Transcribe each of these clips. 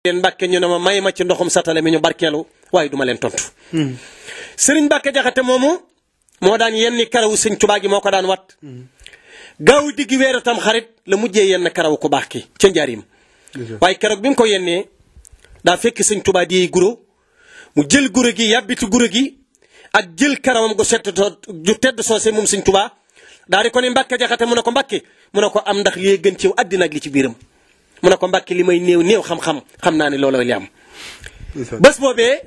leen Mbàkke ñu ne ma may ma ci ndoxum satale mi ñu barkeelu waaye duma leen tontu. Sëriñ Mbàkke Jaxate moomu moo daan yenni karawu sëñ Tuubaa gi moo ko daan wat. gaaw diggi weeru tam xarit la mujjee yenn karawu ku baax ki ca njaarim. waaye keroog bi mu ko yennee daa fekk sëñ Tuubaa di guro mu jël guro gi yàbbitu guro gi ak jël karawam gu set ju tedd soose moom sëñ Tuubaa daal di ko ne Mbàkke Jaxate mu ne ko Mbàkke mu ne ko am ndax li gën ci àddina ak li ci biiram mu ne ko Mbàkke li may néew xam-xam xam naa ne looloo li am. bés boobee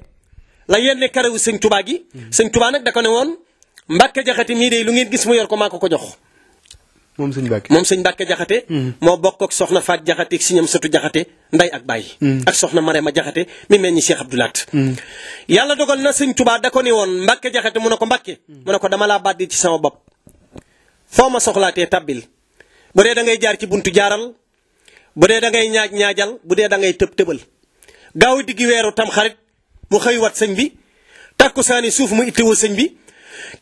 la yenn karawu sëñ Tuubaa gi. sëñ Tuubaa nag da ko ne woon Mbàkke Jaxate mii de lu ngeen gis mu yor ko maa ko jox. moom sëñ Mbàkke Jaxate moo bokk ak soxna Faat Jaxate ak siñam sëtu Jaxate nday ak bàyyi. ak soxna Marema Jaxate mi mel ni Cheikh Abdou Lahat. yàlla dogal na sëñ Tuubaa da ko ne woon Mbàkke Jaxate mu ne ko Mbàkke mu ne ko dama laa bàddi ci sama bopp foo ma soxlaatee tabbil bu dee da ngay jaar ci buntu jaaral bu dee da ngay ñaajal bu dee da ngay tëbal gaaw diggi weeru tam xarit mu xëy wat sëñ bi takkusaani suuf mu ittiwoo sëñ bi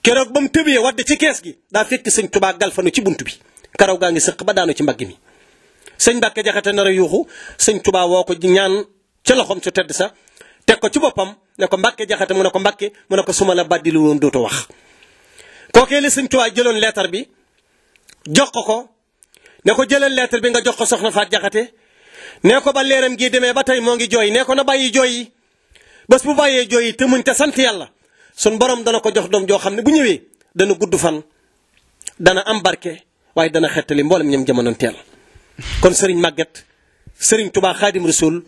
keroog ba mu tëbee wadd ci kees gi daa fekk sëñ Tuubaa galfanu ci buntu bi karaw gaa ngi sëq ba daanu ci mbagg mi sëñ Mbàkke Jaxate nar a yuuxu sëñ Tuubaa woo ko ñaan ca loxoom su tedd sa teg ko ci boppam ne ko Mbàkke Jaxate mu ne ko Mbàkke mu ne ko suma la baddilu woon dootoo wax kookee la sëñ Tuubaa jëloon leetar bi jox ko ne ko jëlal lettre bi nga jox ko soxna Faat Jaxate nee ko ba leeram gi demee ba tey moo ngi jooy nee ko na bàyyi jooy yi bés bu bàyyee jooy yi te muñ te sant yàlla sun borom dana ko jox doom joo xam ne bu ñëwee dana gudd fan dana am barke waaye dana xettali mboolem ñam jamonoon teel kon Serigne Maguette Serigne Touba Khadim Rasoul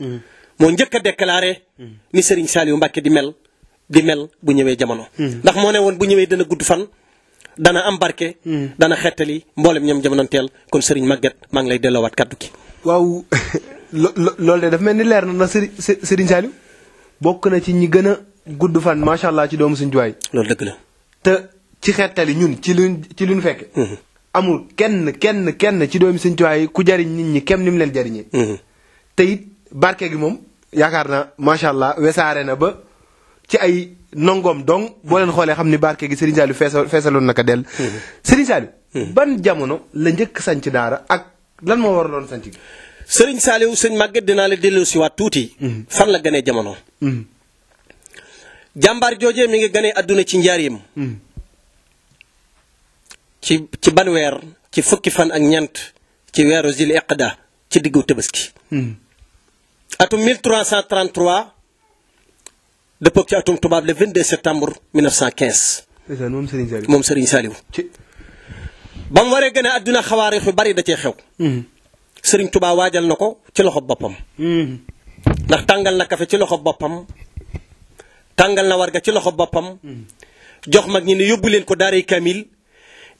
moo njëkk a déclaré ni Serigne Saliou Mbacke di mel bu ñëwee jamono. ndax moo ne woon bu ñëwee dana gudd fan. dana am barke. dana xettali mboolem ñoom jamonoon teel kon Serigne Maguette maa ngi lay delloowaat kaddu gi. waaw loolu de dafa mel ni leer na Serigne Saliou bokk na ci ñi gën a gudd fan macha allah ci doomu Sëñ Tuubaa. loolu dëgg la. te ci xettali ñun ci luñ fekk. amul kenn ci doomu Sëñ Tuubaa ku jariñ nit ñi kem ni mu leen jariñee. te it barke gi moom yaakaar na macha allah wesaare na ba ci ay. nongoom donc boo leen xoolee xam ni barke gi Serigne Saliou feesaloon naka dell. Serigne Saliou. ban jamono la njëkk sanc daara ak lan moo waraloon sanc gi. Serigne Saliou sëñ Maguette dinaa la dellu si waat tuuti. fan la gënee jamono. jàmbaar joojee mi ngi gënee adduna ci njaareem. ci ban weer ci fukki fan ak ñeent ci weeru Zil Iqda ci diggu Tabaski. atum 1333. dëppoo ci atum tubaab le 22 septembre 1915. moom Serigne Saliou. ba mu waree gën a adduna xawaarix yu bari da cee xew. Serigne Touba waajal na ko ci loxo boppam. ndax tàngal na kafe ci loxo boppam. tàngal na warga ci loxo boppam. jox mag ñi ne yóbbu leen ko daaray Kamil.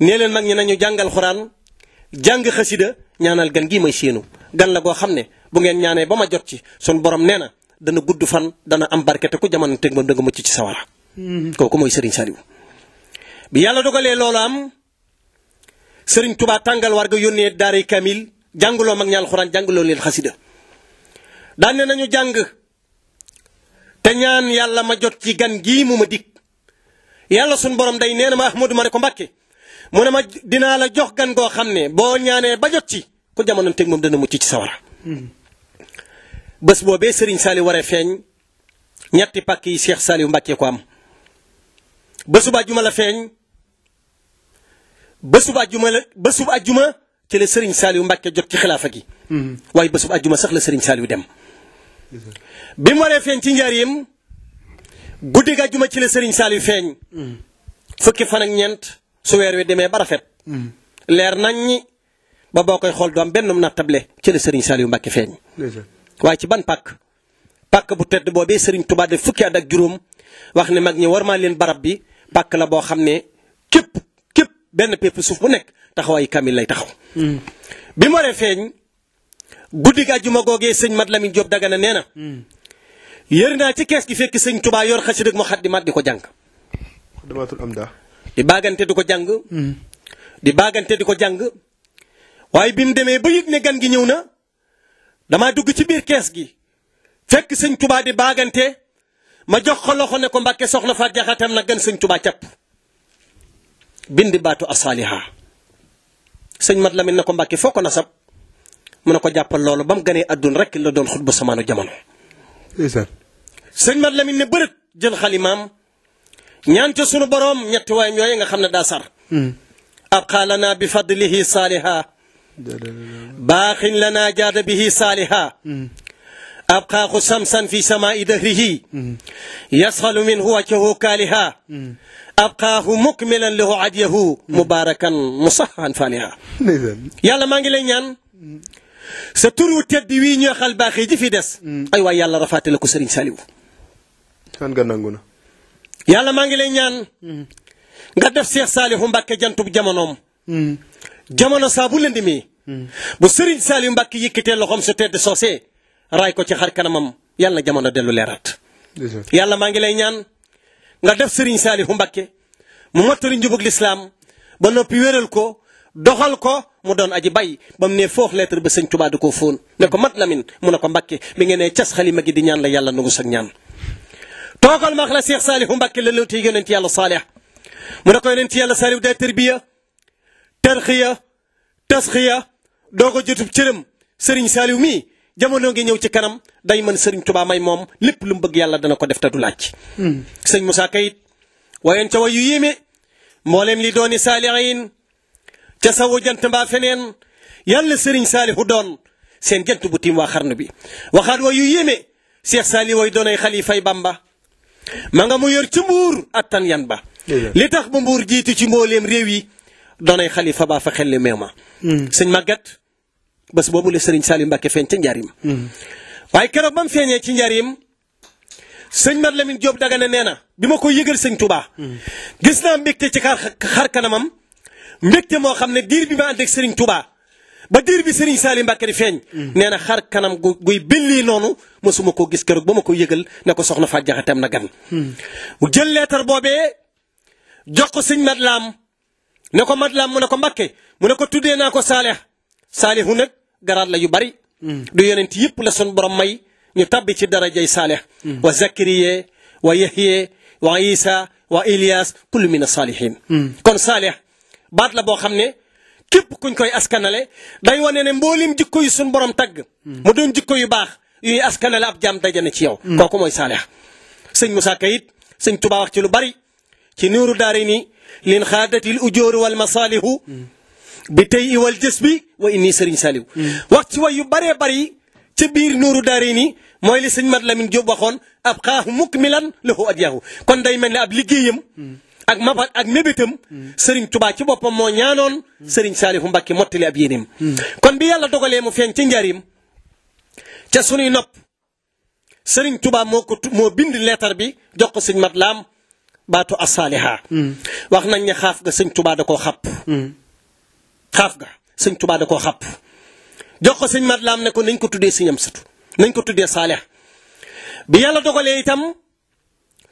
nee leen mag ñi nañu jàngal xuraan jàng xasida ñaanal gan gii may séenu gan la goo xam ne bu ngeen ñaanee ba ma jot ci sun borom nee na. dana gudd fan dana am barke te ku jamono teg moom da nga mucc ci sawara. kooku mooy Serigne Saliou. bi yàlla dogalee loolu am Serigne Touba tàngal war ga yónnee daaray Kamil jàngaloo mag ñi alxuraan jàngaloo leen xasida daan ne nañu jàng te ñaan yàlla ma jot ci gan gii mu ma dig yàlla sun borom day nee na ma Ahmadou ma ne ko Mbàkke mu ne ma dinaa la jox gan goo xam ne boo ñaanee ba jot ci ku jamono teg moom dana mucc ci sawara. bés boobee Serigne Saliou waree feeñ ñetti pàkk yi Cheikh Saliou Mbacke ko am bésub àjjuma la feeñ bésub àjjuma ci la Serigne Saliou Mbacke jot ci xilaafa gi. waaye bésub àjjuma sax la Serigne Saliou dem. bi mu waree feeñ ci njaareem guddi àjjuma ci la Serigne Saliou feeñ. fukki fan ak ñeent su weer wi demee ba rafet. leer nañ ñi ba boo koy xool du am benn nattable ci la Serigne Saliou Mbacke feeñ. waaye ci ban pàkk bu tedd boobee Serigne Touba def fukki at ak juróom wax ne mag ñi war maa leen barab bi pàkk la boo xam ne képp benn pépp suuf bu nekk taxawaayu kamil lay taxaw. bi mu waree feeñ guddi gi àjjuma googee sëñ Mat Lamin Jóob Dagana nee na. yër naa ci kees gi fekk sëñ Touba yor xasida ak muxaddimaat di ko jàng. di baagante di ko jàng. di baagante di ko jàng waaye bi mu demee ba yëg ne gan gi ñëw na. damaa dugg ci biir kees gi fekk sëñ Touba di baagante ma jox ko loxo ne ko Mbàkke soxna Faat Jaxate am na gan sëñ Touba capp bind baatu asaliha sëñ Mat Lamin ne ko Mbàkke foo ko nasab mu ne ko jàppal loolu ba mu ganee àdduna rek la doon xutba samaanu jamono sëñ Mat Lamin ne bërët jël xalimaam ñaan ca sunu boroom ñetti waayam yooyu nga xam ne daa sar abqaa lana bi fadlihi saaliha baaxin lana jaada bihi saaliha abqaahu samsan fi samaa'i dahrihi yasxalu minhu wajhahu kaaliha abqaahu mukmilan lahu adiyahu mubarakan musahan faaliha yàlla maa ngi lay ñaan sa turu tedd wii ñoo xal baaxee ji fi des ay waay yàlla rafaate la ko Serigne Saliou kan nga nangu na yàlla maa ngi lay ñaan nga def Cheikh Saliou Mbacke jantub jamonoom jamono saa bu lëndëmee bu Serigne Saliou Mbacke yëkkatee loxoom su tedd soosee raay ko ci xar kanamam yàlla na jamono dellu leeraat yàlla maa ngi lay ñaan nga def Serigne Saliou Mbacke mu mottali njubug lislaam ba noppi wéral ko doxal ko mu doon aji bay ba mu ne foox lettre ba sëñ Tuubaa da koo fóon ne ko Mat Lamin mu ne ko Mbacke bi ngeen ne cas xalima gi di ñaan la yàlla nangu sag ñaan toogal ma wax la Cheikh Saliou Mbacke la lewti yonent yàlla Saalih mu ne ko yonent yàlla Saliou day tërbiya tarxiya tasxiya doo ko jotub cërëm Serigne Saliou mii jamono ngi ñëw ci kanam day mën Serigne Touba may moom lépp lu mu bëgg yàlla dana ko def te du laaj sëñ Moussa Kayit wayoon ca way yu yéeme mbooleem li dooni saalihin ca sawu jant mbaa feneen yàlla Serigne Saliou doon seen jant bu tiim waa xarnu bi waxaat way yu yéeme Cheikh Saliou way doonay xalifay Bamba ma nga mu yor ci mbuur attan yan ba li tax ba mbuur jiitu ci mbooleem réew yi doonay xalifa baa fa xelli meew ma sëñ Maguette bés boobu la Serigne Saliou Mbacke feeñ ca njaarim waaye keroog ba mu feeñee ci njaarim sëñ Mat Lamin Jóob Dagana nee na bi ma ko yëgal sëñ Touba gis naa mbégte ci xar kanamam mbégte moo xam ne diir bi ma ànd ak Serigne Touba ba diir bi Serigne Saliou Mbacke di feeñ nee na xar kanam guy belli noonu mosuma koo gis keroog ba ma ko yëgal ne ko soxna Faat Jaxate am na gan mu jël leetar boobee jox ko sëñ Mat Lam ne ko Mat Lam mu ne ko Mbacke mu ne ko tuddee naa ko Saalih Saliou nag garaat la yu bari du yonent yëpp la sun borom may ñu tabbi ci darajay Saalih wa Zakariya wa Yahya wa Isa wa Ilyas kullu min as-salihin kon Saalih baat la boo xam ne képp kuñ koy askanale day wane ne mboolim jikko yu sun borom tagg mu doon jikko yu baax yuy askanale ab jaam dajane ci yow kooku mooy Saalih sëñ Moussa Kayit sëñ Touba wax ci lu bari ci nuuru daarayni lin xaadatil ujóoru wal masaalihu bi tey wal jës bi wa inni Serigne Saliou wax ci way yu baree bari ca biir nuuru daarayni mooy li sëñ Mat Lamin Jóob waxoon ab xaahu mukmilan lahu adyahu kon day mel ne ab liggéeyam ak mabat ak mébétam Serigne Touba ci boppam moo ñaanoon Serigne Saliou Mbacke mottali ab yéeneem kon bi yàlla dogalee mu feeñ ca njaarim ca sunuy nopp Serigne Touba moo bind leetar bi jox ko sëñ Mat Lam baatu as-saaliha wax nañ ne xaaf ga sëñ Touba da koo xapp xaaf ga sëñ Touba da koo xapp jox ko sëñ Mat Lam ne ko nañ ko tuddee sëñam satu nañ ko tuddee Saalih bi yàlla dogalee itam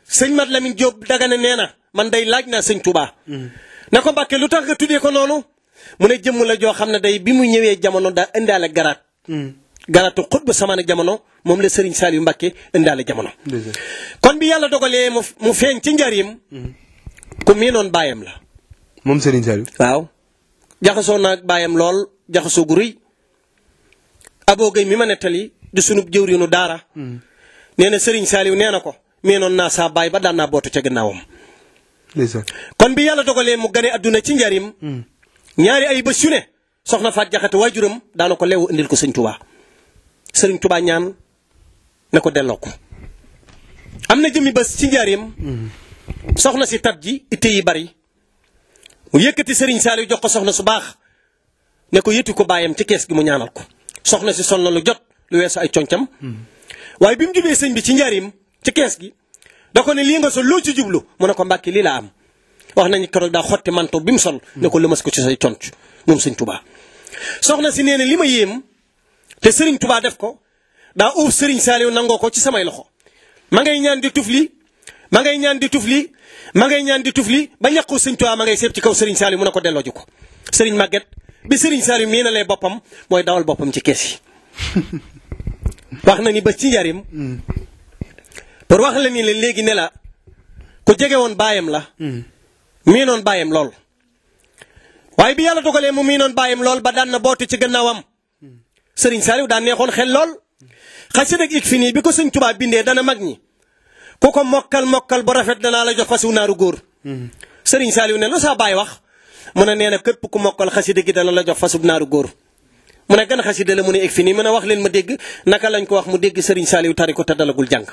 sëñ Mat Lamin Jóob Dagana nee na man day laaj naa sëñ Touba ne ko Mbàkke lu tax nga tuddee ko noonu mu ne jëmm la joo xam ne day bi mu ñëwee jamono daa indaale garaatu xutba samaan ak jamono moom la Serigne Saliou Mbacke indaale jamono kon bi yàlla dogalee mu feeñ ci njaarim ku miinoon baayam la moom Serigne Saliou waaw jaxasoo naag baayam lool jaxasoo gu rëy Abo Gueye mi ma nettali di sunub jëwriñu daara nee na Serigne Saliou nee na ko miinoon naa saa baay ba daan naa bootu ca gannaawam kon bi yàlla dogalee mu gane adduna ci njaarim ñaari ay bés yu ne soxna Faat Jaxate waajuram daana ko leewu indil ko sëñ Touba Serigne Touba ñaan ne ko delloo ko am na jëmi bés ci njaarim soxna si tab ji itte yi bari mu yëkkati Serigne Saliou jox ko soxna su baax ne ko yëtti ko baayam ci kees gi mu ñaanal ko soxna si sol na lu jot lu weesu ay concam waaye bi mu jubee sëñ bi ci njaarim ci kees gi da ko ne lii nga sol loo ci jublu mu ne ko Mbàkke lii laa am wax nañu keroog daa xotti manto bi mu sol ne ko lëmas ko ci say conc moom sëñ Touba soxna si nee na li ma yéem te Serigne Touba def ko daa uuf Serigne Saliou nangoo ko ci samay loxo ma ngay ñaan di tufli ma ngay ñaan di tufli ma ngay ñaan di tufli ba ñàqu sëñ Touba ma ngay seeb ci kaw Serigne Saliou mu ne ko delloo ji ko Serigne Maguette bi Serigne Saliou mii na lay boppam mooy dawal boppam ci kees yi wax na ni ba ci njaarim pour wax la ni leen léegi ne la ku jege woon baayam la mii noon baayam lool waaye bi yàlla dogalee mu mii noon baayam lool ba daan na bootu ci gannaawam Serigne Saliou daan neexoon xel lool xasida ik fi nii bi ko sëñ Tuubaa bindee dana mag ñi ku ko mokkal bu rafet danaa la jox fasu naaru góor sëriñ Saliou ne lu saa baay wax mu ne nee na képp ku mokkal xasida gi dana la jox fasu naaru góor mu ne gën xasida la mu ne ik fi nii mu ne wax leen ma dégg naka lañ ko wax mu dégg sëriñ Saliou tari ko te dalagul jàng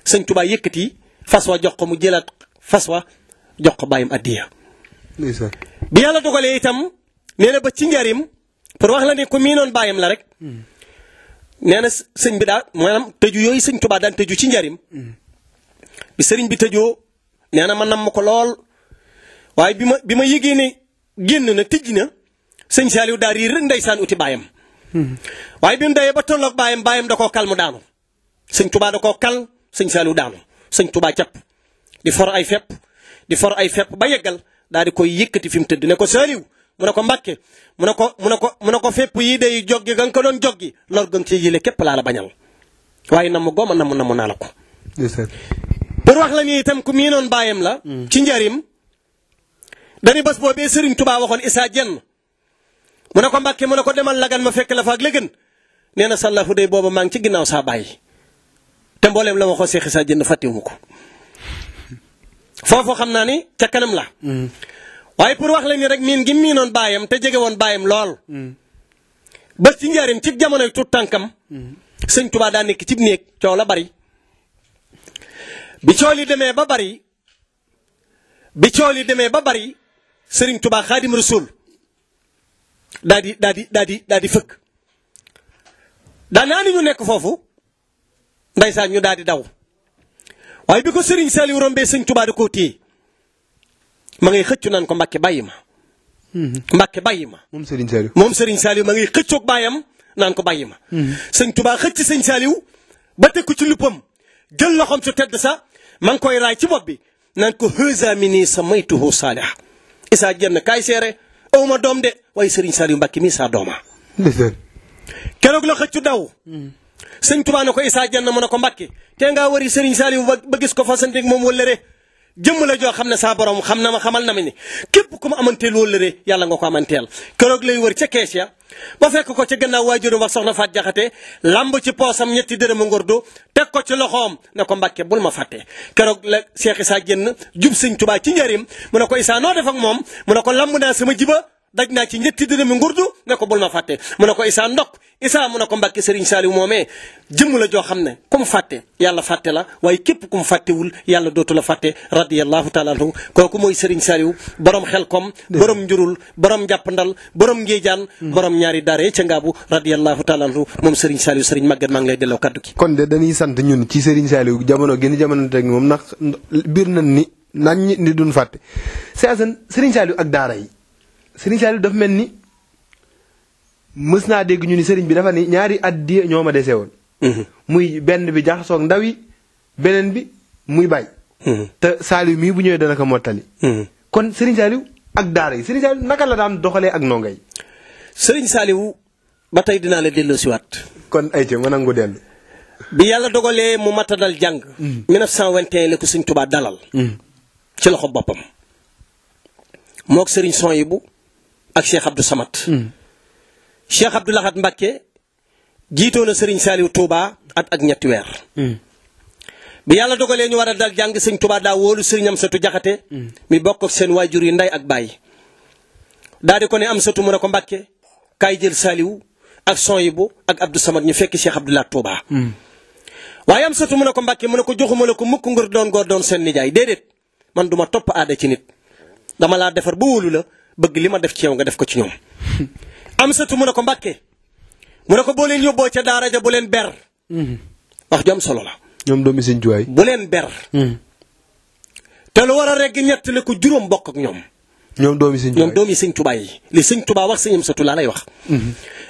sëñ Tuubaa yëkkati fas wa jox ko mu jëlaat fas wa jox ko bàyyim addiya bi yàlla dogalee itam nee na ba ci njariñ pour wax la ne ku miinoon bàyyam la rek nee na sëñ bi daal maanaam tëju yooyu sëñ Tuubaa daan tëju ci njariñ bi sëriñ bi tëjoo nee na ma namm ko lool waaye bi ma yëgee ne génn na tëj na sëñ Saliou daal riir rek ndeysaan uti bàyyam waaye bi mu dayee ba tolloog bàyyam da koo kal mu daanu sëñ Tuubaa da koo kal sëñ Saliou daanu sëñ Tuubaa capp di for ay fepp ba yeggal daal di koy yëkkati fi mu tëdd ne ko Saliou mu ne ko Mbàkke mu ne ko fépp yi day joggi ga nga ko doon joggi lor ga nga ciy jëlee képp laa la bañal waaye namm gooma namm naa la ko pour wax la ni itam ku miinoon bàyyam la ci njariñ dañu bés boobee Sëriñ Tuubaa waxoon Issa Dieng mu ne ko Mbàkke mu ne ko demal lagan ma fekk la fa ak lëgën nee na sallahu day booba maa ngi ci ginnaaw saa bàyyi te mbooleem la waxoo Seex Issa Dieng fàttewuma ko foofu xam naa ni ca kanam la waaye pour wax la ni rek miin gi miinoon baayam te jege woon baayam lool ba ci njariñ ci jamonoy tuut tànkam sëñ Tuubaa daa nekk ci néeg coow la bari bi coow li demee ba bari sëriñ Tuubaa Xaadim Rasuul daa di fëkk daa naa ni ñu nekk foofu ndaysaan ñu daa di daw waaye bi ko sëriñ Saliou rombee sëñ Tuubaa da koo téye ma ngay xëccu naan ko Mbàkke bàyyi ma Mbàkke bàyyi ma moom sëriñ Saliou ma ngay xëccoog baayam naan ko bàyyi ma sëñ Tuubaa xëcc sëñ Saliou ba teg ko ci luppam jël loxoom su tedd sa ma ngi koy raay ci bopp bi naan ko hëza mini sa maytuhu saalih Issa Dieng kaay seere awma doom de waaye sëriñ Saliou Mbàkke mii saa dooma keroog la xëccu daw sëñ Tuubaa ne ko Issa Dieng mu ne ko Mbàkke te ngaa wari sëriñ Saliou ba gis ko fasanteeg moom wëllëre jëmm la joo xam ne saa borom xam na ma xamal na ma ni képp ku ma amanteel wëllëre yàlla nga ko amanteel keroog lay wër ca kees ya ba fekk ko ca gannaaw waajuram wax soxna Faat Jaxate lamb ci poosam ñetti dërëmu ngordu teg ko ci loxoom ne ko Mbàkke bul ma fàtte keroog la Cheikh Issa Dieng jub sëñ Tuubaa ci njëriñ mu ne ko Issa noo def ak moom mu ne ko lamb naa sama jiba daj naa ci ñetti dërëmi ngurdu ne ko bul ma fàtte mu ne ko Issa ndok Issa mu ne ko Mbàkke sëriñ Saliou moomee jëmm la joo xam ne ku mu fàtte yàlla fàtte la waaye képp ku mu fàttewul yàlla dootu la fàtte radiyallahu taala anhu kooku mooy sëriñ Saliou borom xelkom borom njurul borom njàppandal borom ngéejaan borom ñaari daare ca ngaabu radiyallahu taala anhu moom sëriñ Saliou sëriñ Maguette maa ngi lay delloo kaddu gi. kon de dañuy sant ñun ci sëriñ Saliou jamono gën jamono teg moom ndax biir nañ ni duñ fàtte sëriñ Saliou ak daara yi sëriñ Saliou dafa mel ni mës naa dégg ñu ni sëriñ bi dafa ni ñaari addiya ñoo ma dese woon. muy benn bi jaxasoog ndaw yi beneen bi muy bàyyi. te Saliou mii bu ñëwee dana ko mottali. kon sëriñ Saliou ak daara yi sëriñ Saliou naka la daan doxalee ak ndongo yi. sëriñ Saliou ba tey dinaa la delloo si waat. kon ay ca ma nangu dellu. bi yàlla dogalee mu matadal jàng. 1921 la ko sëriñ Tuubaa dalal. ci loxo boppam. moog sëriñ Sohibou ak Cheikh Abdou Samad. Cheikh Abdou Lahad Mbacké jiitoo na sëriñ Saliou Touba at ak ñetti weer. bi yàlla dogalee ñu war a dal jàng sëñ Touba daa wóolu sëriñ Amsatu Jaxate mi bokk ak seen waajur yi nday ak baay. daa di ko ne Amsatu mu ne ko Mbacké kaay jël Saliou ak Sohibou ak Abdou Samad ñu fekk Cheikh Abdou Lahad Touba. waaye Amsatu mu ne ko Mbacké mu ne ko joxuma la ko mukk ngir doon góor doon seen nijaay déedéet man duma topp aada ci nit dama laa defar ba wóolu la bëgg li ma def ci yow nga def ko ci ñoom. Amsatu mu ne ko Mbacké mu ne ko boo leen yóbboo ca daara ja bu leen ber. wax ju am solo la. ñoom doomi sëñ Tuubaa bu leen ber. te lu war a regg ñett la ko juróom bokk ak ñoom. ñoom doomi sëñ Tuubaa yi li sëñ Tuubaa wax sëñ Amsatu laa lay wax.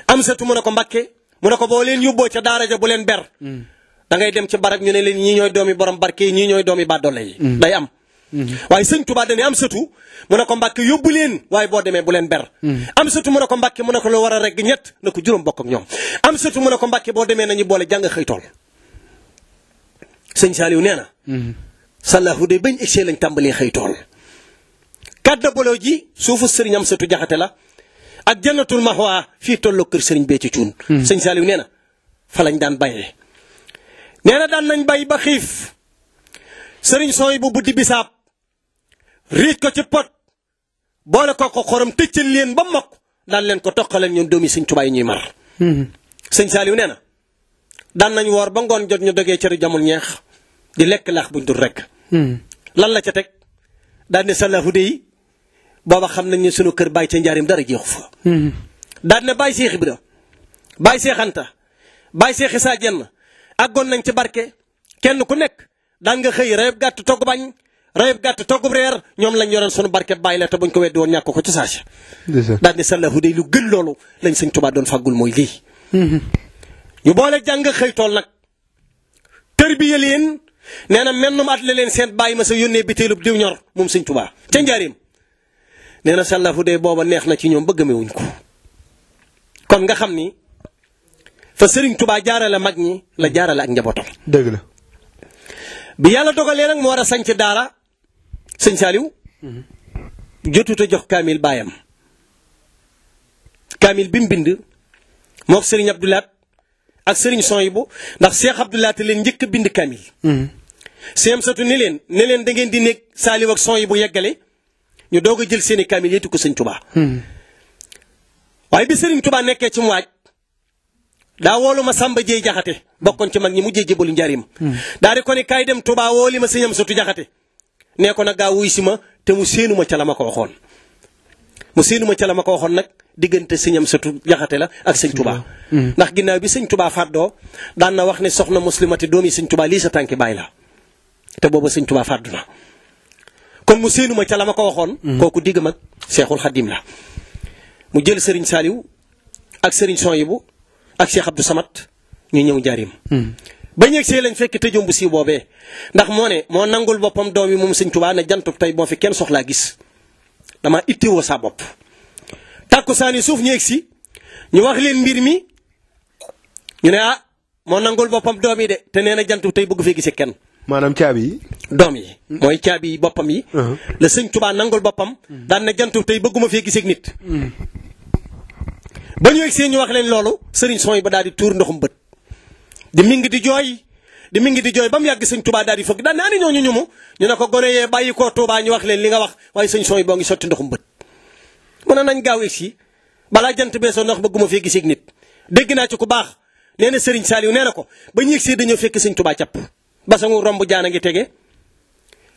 Amsatu mu ne ko Mbacké mu ne ko boo leen yóbboo ca daara ja bu leen ber. da ngay dem ci barak ñu ne leen ñii ñooy doomi borom barke yi ñii ñooy doomi bàddoole yi. day am. waaye sëñ Tuubaa dañuy Amsatu mu ne ko Mbacké yóbbu leen waaye boo demee bu leen ber. Amsatu mu ne ko Mbacké mu ne ko lu war a regg ñett na ko juróom bokk ak ñoom. Amsatu mu ne ko Mbacké boo demee nañu boole jàng xëy tool. sëñ Saliou nee na. sallahu de bañ egsee lañ tàmbalee xëy tool. kadda boloo ji suufu sëriñ Amsatu Jaxate la ak jannatul mahwa fii tolloo kër sëriñ Béthio Thioune. sëñ Saliou nee na fa lañ daan bayee nee na daan nañ bay ba xiif sëriñ sooy bu buddi bisaab riij ko ci pot boole ko xorom tëccal leen ba mokk daan leen ko toqaleen ñoom doomi sëñ Tuubaa yi ñuy mar sëñ Saaliw nee na daan nañ woor ba ngoon jot ñu dogee cëri jamul ñeex di lekk laax buñ dul rekk lan la ca teg daan ne salaahu dey booba xam nañ ne sunu kër bàyyi ca njaarim dara jeexu fa daan ne bàyyi Seex Ibra bàyyi Seex Anta bàyyi Seex Isaa Jenn àggoon nañ ci barke kenn ku nekk daan nga xëy rayub gàtt togg bañ rayub gàtt toggub reer ñoom lañ yoroon sunu barke bàyyi la te buñ ko weddi woon ñàkk ko ci saasi daan ne salaahu dey lu gën loolu lañ sëñ Tuubaa doon fàggul mooy lii ñu boole jàng xëy tool nag tërbiya leen nee na mennum at la leen seen bàyyi ma sa yónnee bitéelub diw ñor moom sëñ Tuubaa ca njaarim nee na salaahu dey booba neex na ci ñoom ba gëmewuñ ko kon nga xam ni fa sëriñ Tuubaa jaarale mag ñi la jaarale ak njabootam dëgg la bi yàlla dogalee nag mu war a sañc daara sëñ Saaliw jotut a jox kaamil baayam kaamil bi mu bind mook sëriñ Abdoulaat ak sëriñ Soyibu ndax Seex Abdoulaat leen njëkk a bind kaamil seem satu ne leen da ngeen di nekk Saaliw ak Soyibu yeggale ñu doog a jël seeni kaamil yetu ko sëñ Tuubaa waaye bi sëriñ Tuubaa nekkee ci mu waaj daa woolu ma Samba Jeey Jaxate bokkoon ci mag ñi mujjee jébbalu njaarim daa di ko ne kaay dem Tuubaa wooli ma sëñam satu Jaxate nee ko nag gaa wuy si ma te mu séenuma ca la ma ko waxoon nag diggante sëñam satu Jaxate la ak sëñ Tuubaa ndax ginnaaw bi sëñ Tuubaa fàddoo daan na wax ne soxna muslimati doomi sëñ Tuubaa lii sa tànki baay la te booba sëñ Tuubaa fàddu na kon mu séenuma ca la ma ko waxoon kooku digg mag Seexul Xadiim la mu jël sëriñ Saaliw ak sëriñ Soyibu ak Cheikh Abdou Samad ñu ñëw njaarim ba ñeeg see lañ fekk tëjoom bu siiw boobee ndax moo nangul boppam doom yi moom sëñ Tuubaa ne jantub tey boo fi kenn soxlaa gis dama ittiwoo saa bopp tàkkusaani suuf ñu egg si ñu wax leen mbir mi ñu ne moo nangul boppam doom yi de te nee na jantub tey bëgg fee gisee kenn maanaam caabi yi doom yi mooy caabi yi boppam yi la sëñ Tuubaa nangul boppam daan na jantub tey bëgguma fee gisee nit ba ñu egg see ñu wax leen loolu sëriñ Soy ba daal di tuur ndoxum bët di mingi di jooy ba mu yàgg sëñ Tuubaa daal di fëgg daan naa ni ñooñu ñu ne ko gone yee bàyyi koo Tuubaa ñu wax leen li nga wax waaye sëñ Soy boo ngi sotti ndoxum bët mën nañ gaaw egg si balaa jant bee soo ndax bëgguma fee gisee nit dégg naa ci ku baax nee na sëriñ Saaliw nee na ko ba ñu egg see dañoo fekk sëñ Tuubaa capp basangu romb jaana ngi tege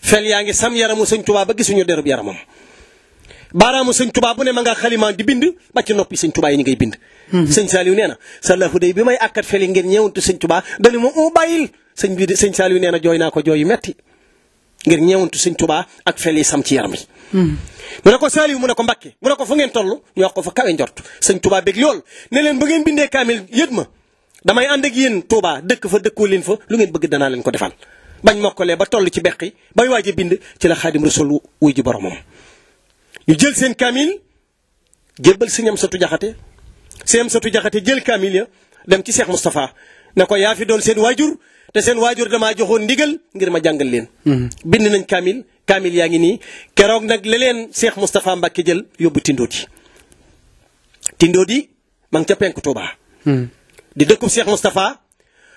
fel yaa ngi sam yaramu sëñ Tuubaa ba gisuñu derub yaramam baaraamu sëñ Tuubaa bu ne ma nga xalimaan di bind ba ci noppi sëñ Tuubaa yi ñu ngay bind sëñ Saaliw nee na salaahu day bi may àkkat fel yi ngeen ñeewantu sëñ Tuubaa dañu ma bàyyil sëñ Saaliw nee na jooy naa ko jooy yu metti ngir ñeewantu sëñ Tuubaa ak fel yi sam ci yaram yi mu ne ko Saaliw mu ne ko Mbàkke mu ne ko fu ngeen toll ñu wax ko fa kawe njort sëñ Tuubaa bég lool ne leen ba ngeen bindee kaamil yët ma damay ànd ak yéen Tuubaa dëkk fa dëkkoo leen fa lu ngeen bëgg danaa leen ko defal bañ mokkalee ba toll ci beqi bay waaje bind ci la Xaadim Rasuul wuy ji boromam ñu jël seen kaamil jébbal sëñam satu Jaxate sëñam satu Jaxate jël kaamil ya dem ci Cheikh Moustapha ne ko yaa fi doon seen waajur te seen waajur damaa joxoon ndigal ngir ma jàngal leen bind nañ kaamil yaa ngi nii keroog nag la leen Cheikh Moustapha Mbacke jël yóbbu Tindoodi ma ngi ca penku Touba di dëkkub Cheikh Moustapha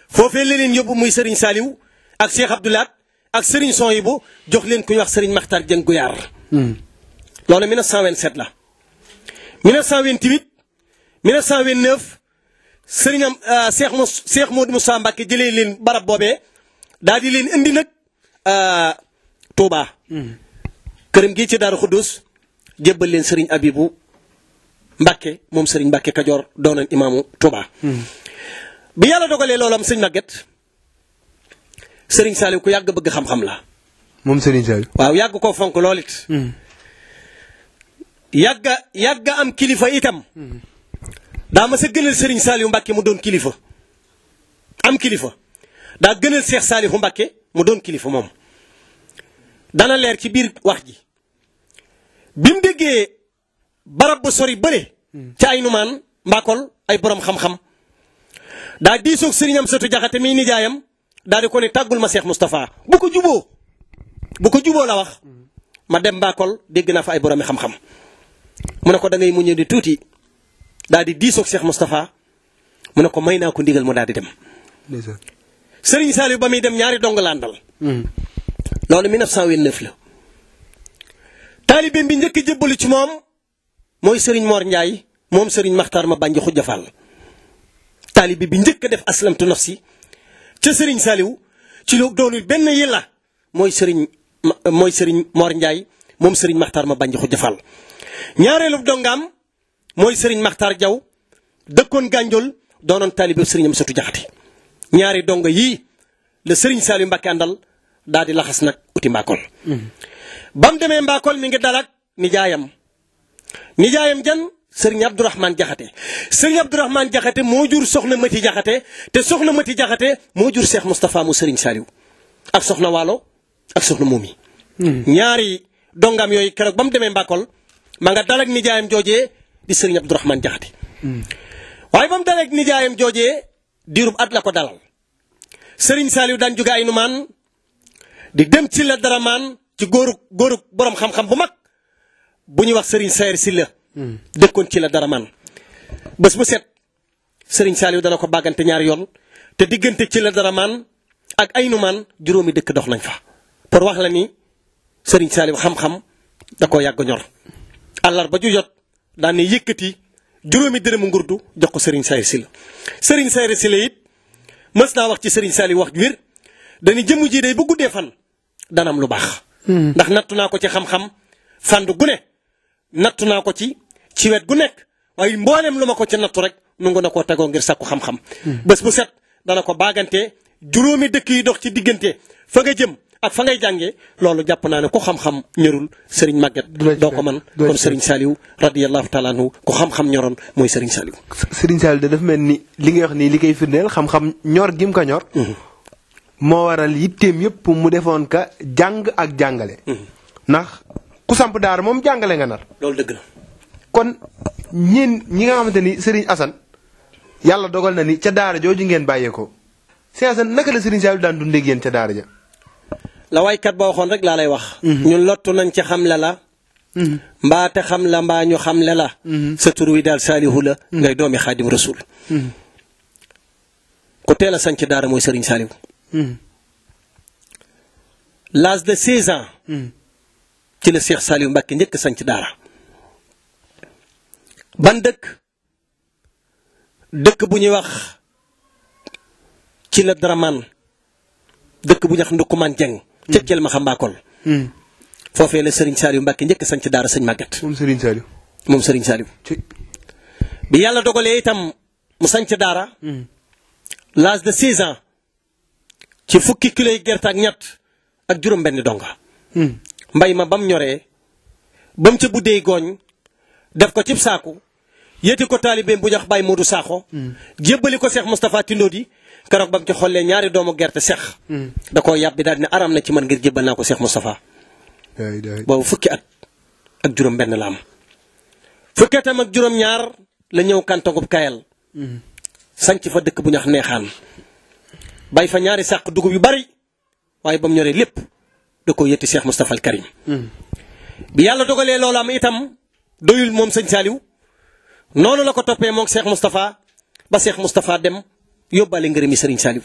foofee la leen yóbbu muy Serigne Saliou ak Cheikh Abdoulaat ak Serigne Soyibu jox leen ku ñuy wax Serigne Makhtar Dieng Guyaar loolu 1927 la 1928 1929 Serigne Cheikh Modou Moussa Mbacke jëlee leen barab boobee daal di leen indi nag Touba këram gii ci Daaru Xuddus jébbal leen Serigne Abibou Mbacke moom Serigne Mbacke Kajoor doonoon imaamu Touba. bi yàlla dogalee loolu am sëñ Maguette Serigne Saliou ku yàgg bëgg xam-xam la. moom Serigne Saliou. waaw yàgg koo fonk lool it. yàgg am kilifa itam. daa ma sa gënal Serigne Saliou Mbacke mu doon kilifa. am kilifa daa gënal Cheikh Saliou Mbacke mu doon kilifa moom. dana leer ci biir wax ji bi mu déggee barab bu sori bële. ci ay numaan mbakol ay borom xam-xam. daa diisoog sëriñam Sëtu Jaxate mi nijaayam daa di ko ne tàggul ma Cheikh Moustapha bu ko juboo la wax ma dem mbakol dégg naa fa ay boromi xam-xam. mu ne ko da ngay muñu di tuuti daa di diisoog Cheikh Moustapha mu ne ko may naa ko ndigal mu daal di dem. Serigne Saliou ba muy dem ñaari dong la àndal. loolu 1929 la. taalibeem bi njëkk a jébbalu ci moom mooy Serigne Mor Ndiaye moom Serigne Makhtar ma bànji Khoudia Fall. taalibe bi njëkk a def aslamtu nafsi ca Serigne Saliou ci lu doonul benn yilla mooy Serigne Mor Ndiaye moom Serigne Makhtar ma bànji Khoudia Fall. ñaareelu dongaam mooy Serigne Makhtar Diaw dëkkoon Gandiol doonoon taalibe Serigne Amsatou Diakhaté. ñaari donga yii la Serigne Saliou Mbacké àndal daal di laxas nag uti Mbakol. ba mu demee Mbakol mi ngi dalak nijaayam jan Serigne Abdourahmane Diakhaté. Serigne Abdourahmane Diakhaté moo jur soxna Mati Diakhaté te soxna Mati Diakhaté moo jur Cheikh Moustapha mu Serigne Saliou ak soxna Waalo ak soxna Momi. ñaari dongam yooyu keroog ba mu demee Mbakol ma nga dalak nijaayam joojee di Serigne Abdourahmane Diakhaté. waaye ba mu dalak nijaayam joojee diirub at la ko dalal. Serigne Saliou daan jóge ay numaan di dem ci la daramaan ci góoru borom xam-xam bu mag bu ñuy wax Serigne Sayer Sylla dëkkoon ci la daramaan bés bu set Serigne Saliou dana ko bàggante ñaari yoon te diggante ci la daramaan ak ay numaan juróomi dëkk dox nañ fa. pour wax la ni Serigne Saliou xam-xam da koo yàgg ñor àllarba ju jot daan ne yëkkati juróomi dërëmu ngurdu jox ko Serigne Sayer Sylla. Serigne Sayer Sylla it mës naa wax ci Serigne Saliou wax ju wér dañuy jëmu ji day bu guddee fan dana am lu baax. ndax nattu naa ko ci xam-xam fànn gu ne nattu naa ko ci wet gu nekk waaye mboolem lu ma ko ci nattu rek nangu na koo tegoo ngir sakku xam-xam. bés bu set dana ko baagante juróomi dëkk yi dox ci diggante fa nga jëm ak fa ngay jàngee loolu jàpp naa ne ku xam-xam ñorul Serigne Maguette doo ko man comme Serigne Saliou radiyallahu taala anhu ku xam-xam ñoroon mooy Serigne Saliou. Serigne Saliou da dafa mel ni li ngay wax nii li koy firndeel xam-xam ñor gim ko ñor. moo waral yitteem yëpp mu defoon ka jàng ak jàngale. ndax ku samp daara moom jàngale nga nar. loolu dëgg la. kon ñi nga xamante ni Serigne Assane yàlla dogal na ni ca daara jooju ngeen bàyyeekoo Serigne Assane naka la Serigne Saliou daan dundee ak yéen ca daara ja. la waykat ba waxoon rek laa lay wax. ñun lottu nañ ci xamle la. mbaate xam la mbaa ñu xamle la. sa tur wi daal Saliou la. ngay doomi Xaadim Rasul. ku teel a sanc daara mooy Serigne Saliou. l'âge de 16 ans. ci la Cheikh Saliou Mbacké njëkk sanc daara. ban dëkk bu ñuy wax ci la Dramane dëkk bu ñuy wax Ndukumaan Jeng ca Thiel ma xam Mbakol. foofee la Serigne Saliou Mbacké njëkk sanc daara sëñ Maguette. moom Serigne Saliou. bi yàlla dogalee itam mu sanc daara. l'âge de 16 ans. ci fukki kilo yi gerte ak ñett ak juróom-benn donga. mbay ma bam ñoree bam ca buddee gooñ def ko cib saaku yéeti ko taalibeem bu ñax Baye Modou Sakho. jébbali ko Cheikh Moustapha Tindodi keroog bam ci xollee ñaari doomu gerte sex. da koo yàbbi daal ne aram na ci man ngir jébbal naa ko Cheikh Moustapha. boobu fukki at ak juróom-benn la am. fukki atam ak juróom-ñaar la ñëw kantongub Kayal. sanc fa dëkk bu ñax Neexaan. bay fa ñaari sàq dugub yu bari waaye ba mu ñoree lépp da ko yëtti Cheikh Moustapha al Karim. bi yàlla dogalee loolu am itam doyul moom sëñ Saliou noonu la ko toppee moom Cheikh Moustapha ba Cheikh Moustapha dem yóbbaale ngërëmi Serigne Saliou.